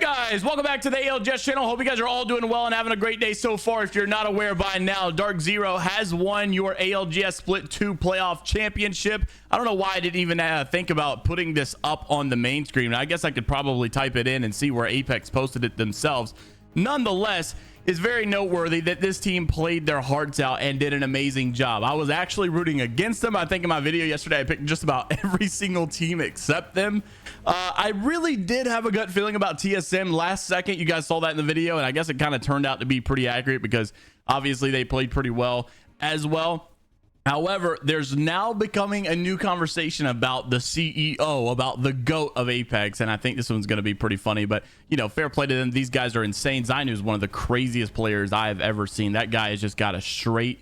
Guys, welcome back to the ALGS channel. Hope you guys are all doing well and having a great day so far. If you're not aware by now, Dark Zero has won your ALGS Split 2 playoff championship. I don't know why I didn't even think about putting this up on the main screen. I guess I could probably type it in and see where Apex posted it themselves. Nonetheless, it's very noteworthy that this team played their hearts out and did an amazing job. I was actually rooting against them. I think in my video yesterday I picked just about every single team except them. I really did have a gut feeling about TSM last second. You guys saw that in the video, and I guess it kind of turned out to be pretty accurate because obviously they played pretty well as well. However, there's now becoming a new conversation about the CEO, about the GOAT of Apex, and I think this one's going to be pretty funny, but, you know, fair play to them. These guys are insane. Zainu is one of the craziest players I have ever seen. That guy has just got a straight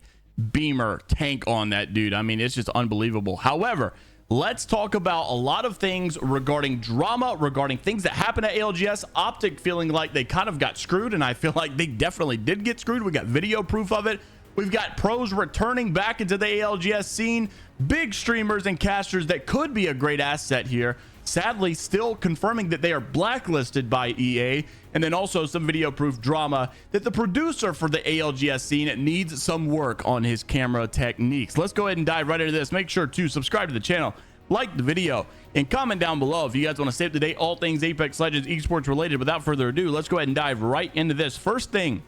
beamer tank on that dude. I mean, it's just unbelievable. However, let's talk about a lot of things regarding drama, regarding things that happen at ALGS. OpTic feeling like they kind of got screwed, and I feel like they definitely did get screwed. We got video proof of it. We've got pros returning back into the ALGS scene, big streamers and casters that could be a great asset here. Sadly, still confirming that they are blacklisted by EA, and then also some video proof drama that the producer for the ALGS scene needs some work on his camera techniques. Let's go ahead and dive right into this. Make sure to subscribe to the channel, like the video, and comment down below if you guys want to stay up to date all things Apex Legends esports related. Without further ado, let's go ahead and dive right into this. First thing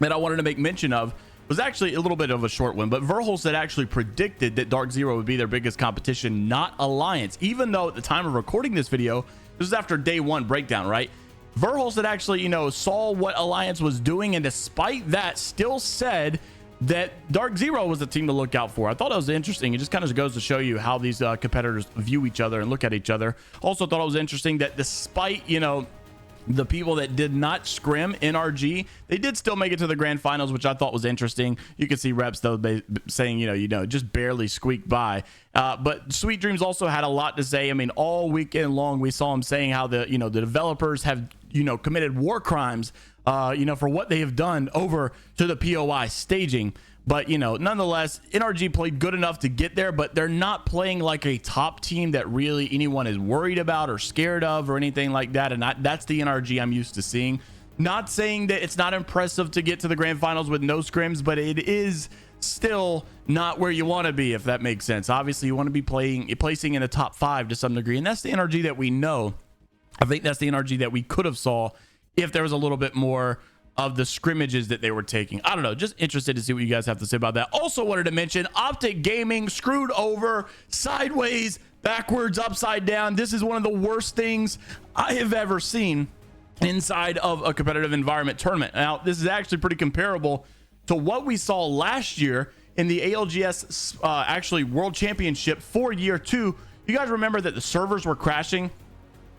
that I wanted to make mention of was actually a little bit of a short one, but Verhulst had actually predicted that Dark Zero would be their biggest competition, not Alliance, even though at the time of recording this video, this was after day one breakdown, right? Verhulst had actually, you know, saw what Alliance was doing, and despite that, still said that Dark Zero was the team to look out for. I thought it was interesting. It just kind of goes to show you how these competitors view each other and look at each other. Also thought it was interesting that despite, you know, the people that did not scrim NRG, they did still make it to the grand finals, which I thought was interesting. You can see reps though saying, you know, just barely squeaked by. But Sweet Dreams also had a lot to say. I mean, all weekend long we saw him saying how the developers have, committed war crimes, for what they have done over to the POI staging. But, nonetheless, NRG played good enough to get there, but they're not playing like a top team that really anyone is worried about or scared of or anything like that. And that's the NRG I'm used to seeing. Not saying that it's not impressive to get to the grand finals with no scrims, but it is still not where you want to be, if that makes sense. Obviously, you want to be placing in the top 5 to some degree, and that's the NRG that we know. I think that's the NRG that we could have saw if there was a little bit more of the scrimmages that they were taking. I don't know, just interested to see what you guys have to say about that. Also wanted to mention OpTic Gaming screwed over sideways, backwards, upside down. This is one of the worst things I have ever seen inside of a competitive environment tournament. Now, this is actually pretty comparable to what we saw last year in the ALGS actually World Championship for year 2. You guys remember that the servers were crashing?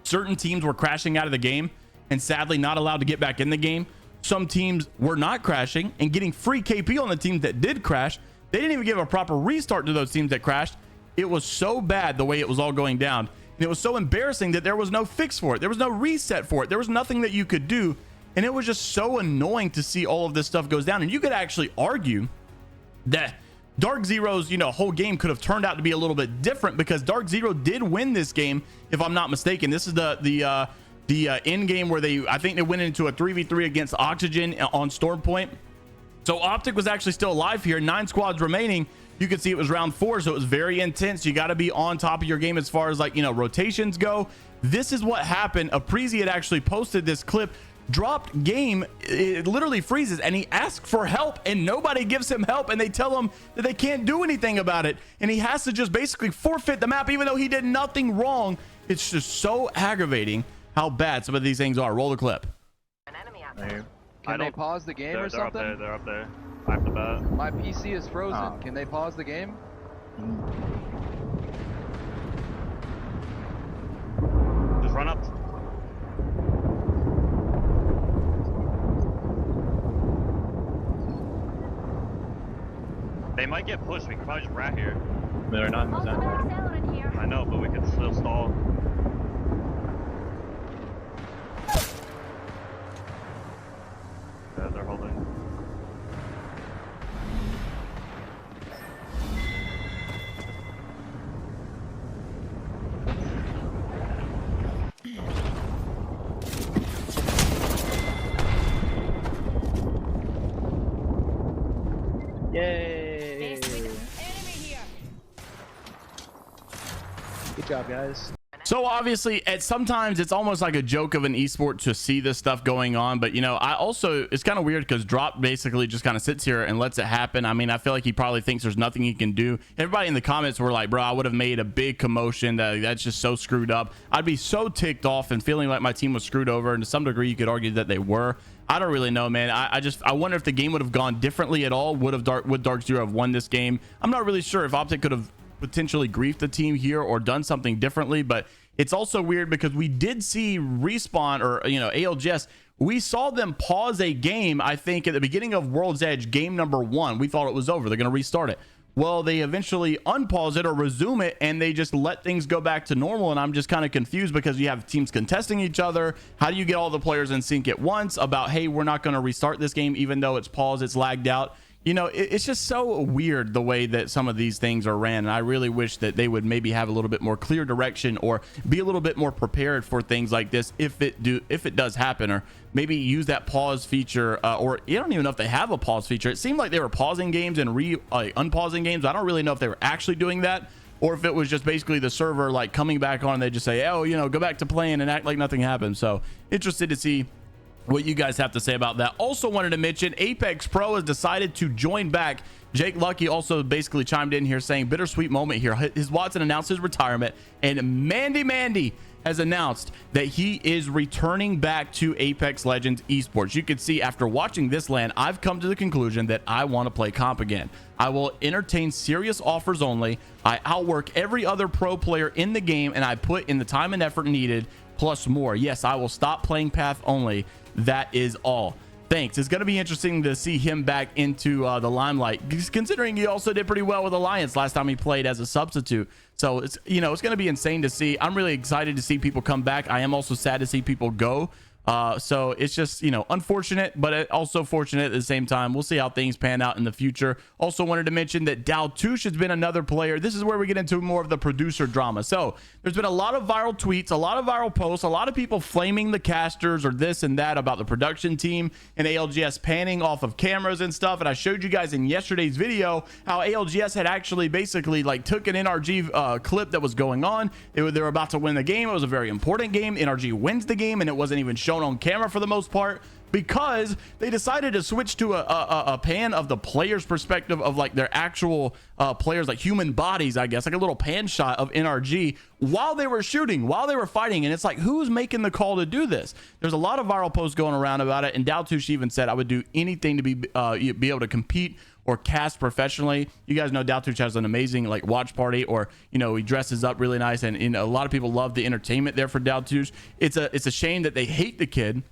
Certain teams were crashing out of the game and sadly not allowed to get back in the game. Some teams were not crashing and getting free KP on the teams that did crash. They didn't even give a proper restart to those teams that crashed. It was so bad the way it was all going down. And it was so embarrassing that there was no fix for it. There was no reset for it. There was nothing that you could do. And it was just so annoying to see all of this stuff goes down. And you could actually argue that Dark Zero's, whole game could have turned out to be a little bit different because Dark Zero did win this game, if I'm not mistaken. This is the end game where I think they went into a 3v3 against Oxygen on Storm Point. So OpTic was actually still alive here. 9 squads remaining. You can see it was round 4, so it was very intense. You got to be on top of your game as far as rotations go. This is what happened. Aprizi had actually posted this clip. Dropped game, it literally freezes, and he asks for help and nobody gives him help, and they tell him that they can't do anything about it, and he has to just basically forfeit the map even though he did nothing wrong. It's just so aggravating how bad some of these things are. Roll the clip. An enemy out there. Can they pause the game or something? They're up there. I have to bet. My PC is frozen. Can they pause the game? Just run up. They might get pushed. We can probably just rat here. They're not in the center. I know, but we can still stall. Yeah, they're holding. Good job, guys. So obviously sometimes it's almost like a joke of an esport to see this stuff going on, but you know, I also, it's kind of weird because Drop basically just kind of sits here and lets it happen. I mean, I feel like he probably thinks there's nothing he can do. Everybody in the comments were like, bro, I would have made a big commotion. That's just so screwed up. I'd be so ticked off and feeling like my team was screwed over, and to some degree you could argue that they were. I don't really know, man. I wonder if the game would have gone differently at all. Would Dark Zero have won this game? I'm not really sure if OpTic could have potentially griefed the team here or done something differently, but it's also weird because we did see Respawn, or you know, ALGS, we saw them pause a game. I think at the beginning of World's Edge game number 1, we thought it was over, they're going to restart it. Well, they eventually unpause it or resume it, and they just let things go back to normal. And I'm just kind of confused because you have teams contesting each other. How do you get all the players in sync at once about, hey, we're not going to restart this game even though it's paused, it's lagged out? You know, it's just so weird the way that some of these things are ran. And I really wish that they would maybe have a little bit more clear direction or be a little bit more prepared for things like this if it does happen, or maybe use that pause feature, or you don't even know if they have a pause feature. It seemed like they were pausing games and unpausing games. I don't really know if they were actually doing that, or if it was just basically the server like coming back on and they just say, oh, you know, go back to playing and act like nothing happened. So interested to see what you guys have to say about that. Also wanted to mention Apex Pro has decided to join back. Jake Lucky also basically chimed in here saying bittersweet moment here. His Watson announced his retirement, and Mande has announced that he is returning back to Apex Legends esports. You can see after watching this LAN, I've come to the conclusion that I want to play comp again. I will entertain serious offers only. I outwork every other pro player in the game, and I put in the time and effort needed plus more. Yes, I will stop playing path only. That is all. Thanks. It's going to be interesting to see him back into the limelight, considering he also did pretty well with Alliance last time he played as a substitute. So it's, you know, it's going to be insane to see. I'm really excited to see people come back. I am also sad to see people go. So it's just, you know, unfortunate, but also fortunate at the same time. We'll see how things pan out in the future. Also wanted to mention that Daltouche has been another player. This is where we get into more of the producer drama. So there's been a lot of viral tweets, a lot of viral posts, a lot of people flaming the casters or this and that about the production team and ALGS panning off of cameras and stuff. And I showed you guys in yesterday's video how ALGS had actually basically like took an NRG clip that was going on. They were about to win the game. It was a very important game. NRG wins the game, and it wasn't even shown on camera for the most part because they decided to switch to a pan of the player's perspective of like their actual players, like human bodies, I guess, like a little pan shot of NRG while they were shooting, while they were fighting. And it's like, who's making the call to do this? There's a lot of viral posts going around about it, and Daltouche even said, I would do anything to be able to compete or cast professionally. You guys know Daltouche has an amazing like watch party, or you know, he dresses up really nice, and you know, a lot of people love the entertainment there for Daltouche. It's a shame that they hate the kid,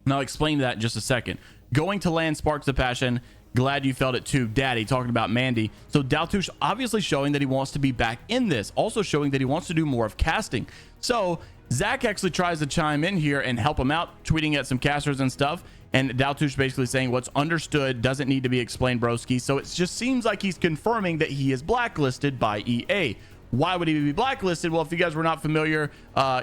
and I'll explain that in just a second. Going to land sparks the passion. Glad you felt it too, Daddy, talking about Mande. So Daltouche obviously showing that he wants to be back in this, also showing that he wants to do more of casting. So Zach actually tries to chime in here and help him out, tweeting at some casters and stuff, and Daltouche basically saying what's understood doesn't need to be explained, broski. So it just seems like he's confirming that he is blacklisted by EA. Why would he be blacklisted? Well, if you guys were not familiar,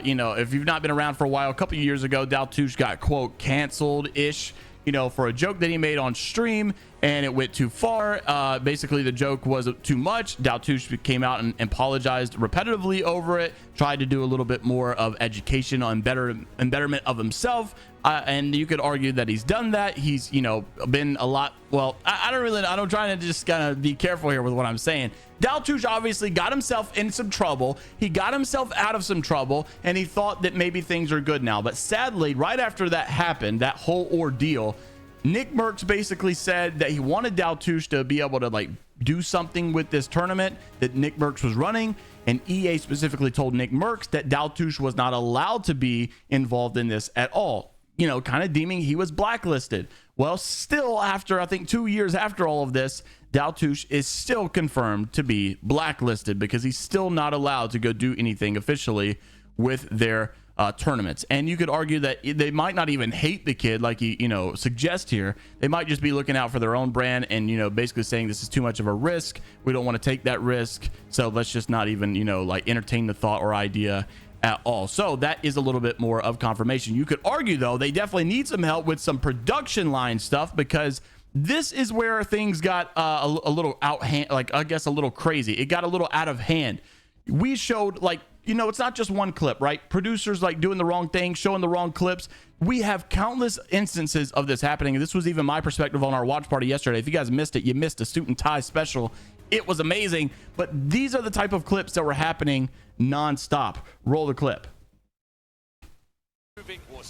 you know, if you've not been around for a while, a couple of years ago, Daltouche got, quote, canceled-ish, you know, for a joke that he made on stream, and it went too far. Basically, the joke was too much. Daltouche came out and apologized repetitively over it, tried to do a little bit more of education on betterment of himself. And you could argue that he's done that. He's, you know, been a lot. Well, I'm trying to just kind of be careful here with what I'm saying. Daltouche obviously got himself in some trouble. He got himself out of some trouble, and he thought that maybe things are good now. But sadly, right after that happened, that whole ordeal, Nick Merckx basically said that he wanted Daltouche to be able to like do something with this tournament that Nick Merckx was running, and EA specifically told Nick Merckx that Daltouche was not allowed to be involved in this at all, you know, kind of deeming he was blacklisted. Well, still, after I think 2 years after all of this, Daltouche is still confirmed to be blacklisted because he's still not allowed to go do anything officially with their tournaments. And you could argue that they might not even hate the kid like he, you know, suggests here. They might just be looking out for their own brand and, you know, basically saying this is too much of a risk. We don't want to take that risk. So let's just not even, you know, like entertain the thought or idea at all. So that is a little bit more of confirmation. You could argue, though, they definitely need some help with some production line stuff, because this is where things got a little out hand, like I guess a little crazy. It got a little out of hand. We showed like you know, it's not just one clip, right? Producers like doing the wrong thing, showing the wrong clips. We have countless instances of this happening. And this was even my perspective on our watch party yesterday. If you guys missed it, you missed a suit and tie special. It was amazing. But these are the type of clips that were happening nonstop. Roll the clip.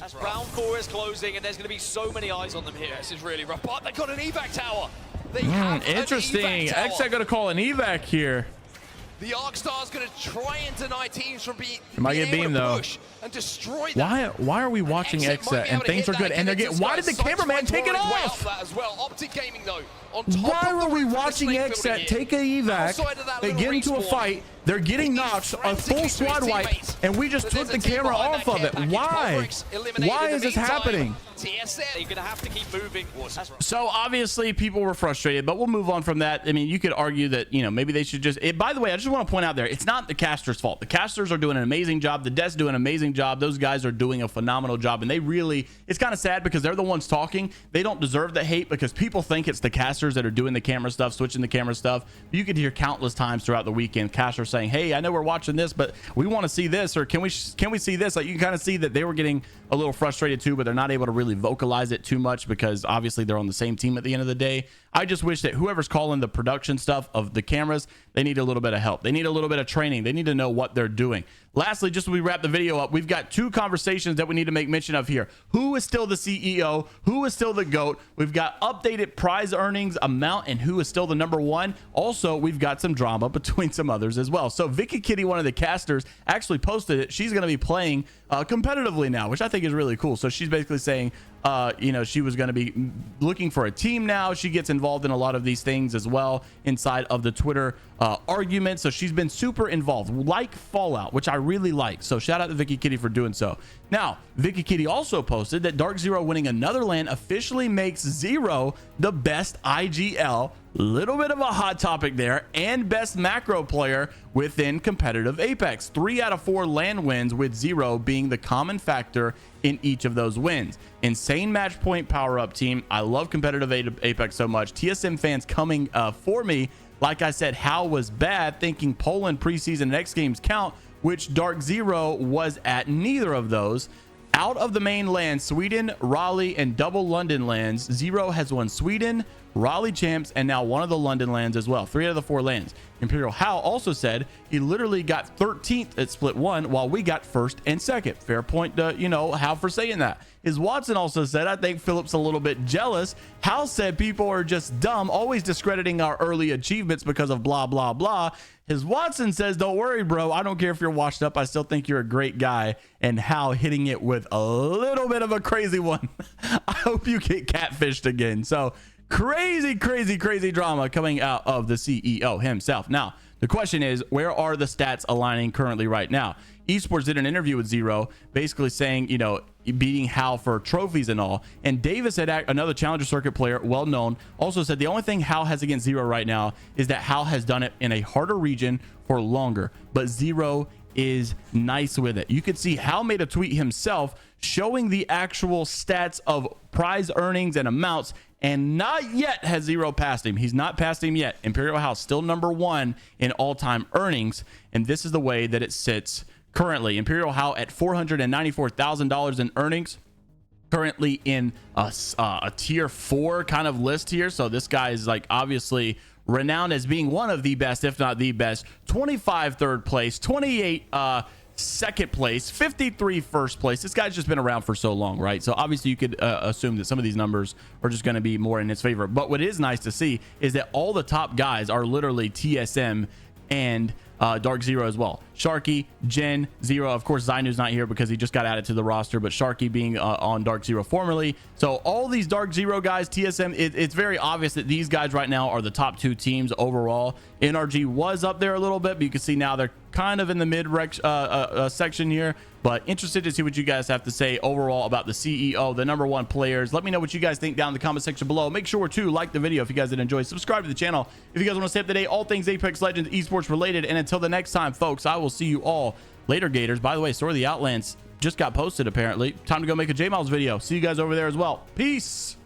As round 4 is closing, and there's going to be so many eyes on them here. This is really rough. But they got an evac tower. They have interesting. X are going to call an evac here. The ALGS is going to try and deny teams from being might get beamed though. And destroy that. Why are we watching Exa and things are good and they're getting? Why did the cameraman take it off? As well. OpTic Gaming though. Why were we watching Exa take a evac? They get into a fight. They're getting knocked, a full squad wipe, and we just took the camera off of it. Why? Why is this happening? TSM, you're gonna have to keep moving. So obviously people were frustrated, but we'll move on from that. I mean, you could argue that, you know, maybe they should just, by the way, I just want to point out there, it's not the casters' fault. The casters are doing an amazing job. The devs doing an amazing job. Those guys are doing a phenomenal job, and they really, it's kind of sad because they're the ones talking. They don't deserve the hate because people think it's the casters that are doing the camera stuff, switching the camera stuff. You could hear countless times throughout the weekend casters saying, hey, I know we're watching this, but we want to see this, or can we see this? Like, you can kind of see that they were getting a little frustrated too, but they're not able to really vocalize it too much because obviously they're on the same team at the end of the day. I just wish that whoever's calling the production stuff of the cameras, they need a little bit of help. They need a little bit of training. They need to know what they're doing. Lastly, just as we wrap the video up, we've got 2 conversations that we need to make mention of here. Who is still the CEO? Who is still the GOAT? We've got updated prize earnings amount and who is still the #1. Also, we've got some drama between some others as well. So Vicky Kitty, one of the casters, actually posted it. She's going to be playing competitively now, which I think is really cool. So she's basically saying, you know, she was going to be looking for a team now. She gets involved in a lot of these things as well inside of the Twitter argument. So she's been super involved, like Fallout, which I really like. So shout out to Vicky Kitty for doing so. Now, Vicky Kitty also posted that Dark Zero winning another LAN officially makes Zero the best IGL. Little bit of a hot topic there, and best macro player within competitive Apex. 3 out of 4 LAN wins, with Zero being the common factor in each of those wins. Insane match point power up team. I love competitive Apex so much. TSM fans coming for me. Like I said, Hal was bad, thinking Poland preseason and X Games count, which Dark Zero was at neither of those. Out of the main lands, Sweden, Raleigh, and double London lands, Zero has won Sweden, Raleigh champs, and now one of the London lands as well. 3 out of the 4 lands. Imperial Hal also said he literally got 13th at split 1 while we got 1st and 2nd. Fair point to, you know, Hal for saying that. His Watson also said, I think Philip's a little bit jealous. Hal said people are just dumb, always discrediting our early achievements because of blah, blah, blah. His Watson says, don't worry, bro. I don't care if you're washed up. I still think you're a great guy. And Hal hitting it with a little bit of a crazy one. I hope you get catfished again. So crazy drama coming out of the CEO himself. Now, the question is, where are the stats aligning currently right now? Esports did an interview with Zero, basically saying, you know, beating Hal for trophies and all. And Davis, another Challenger Circuit player, well known, also said the only thing Hal has against Zero right now is that Hal has done it in a harder region for longer, but Zero is nice with it. You could see Hal made a tweet himself showing the actual stats of prize earnings and amounts, and not yet has Zero passed him. He's not passed him yet. Imperial House still #1 in all-time earnings, and this is the way that it sits currently. Imperial House at $494,000 in earnings, currently in a tier 4 kind of list here. So this guy is like obviously renowned as being one of the best, if not the best. 25 third place, 28 second place, 53 first place. This guy's just been around for so long, right? So obviously you could assume that some of these numbers are just going to be more in his favor. But what is nice to see is that all the top guys are literally TSM and Dark Zero as well. Sharky, Jen, Zero. Of course, Zainu's not here because he just got added to the roster, but Sharky being on Dark Zero formerly. So all these Dark Zero guys, TSM, it's very obvious that these guys right now are the top 2 teams overall. NRG was up there a little bit, but you can see now they're kind of in the mid section here. But interested to see what you guys have to say overall about the CEO, the #1 players. Let me know what you guys think down in the comment section below. Make sure to like the video if you guys did enjoy. Subscribe to the channel if you guys want to stay up to date, all things Apex Legends esports related. And until the next time, folks, I will see you all later, Gators. By the way, Story of the Outlands just got posted apparently. Time to go make a jmeyels video. See you guys over there as well. Peace.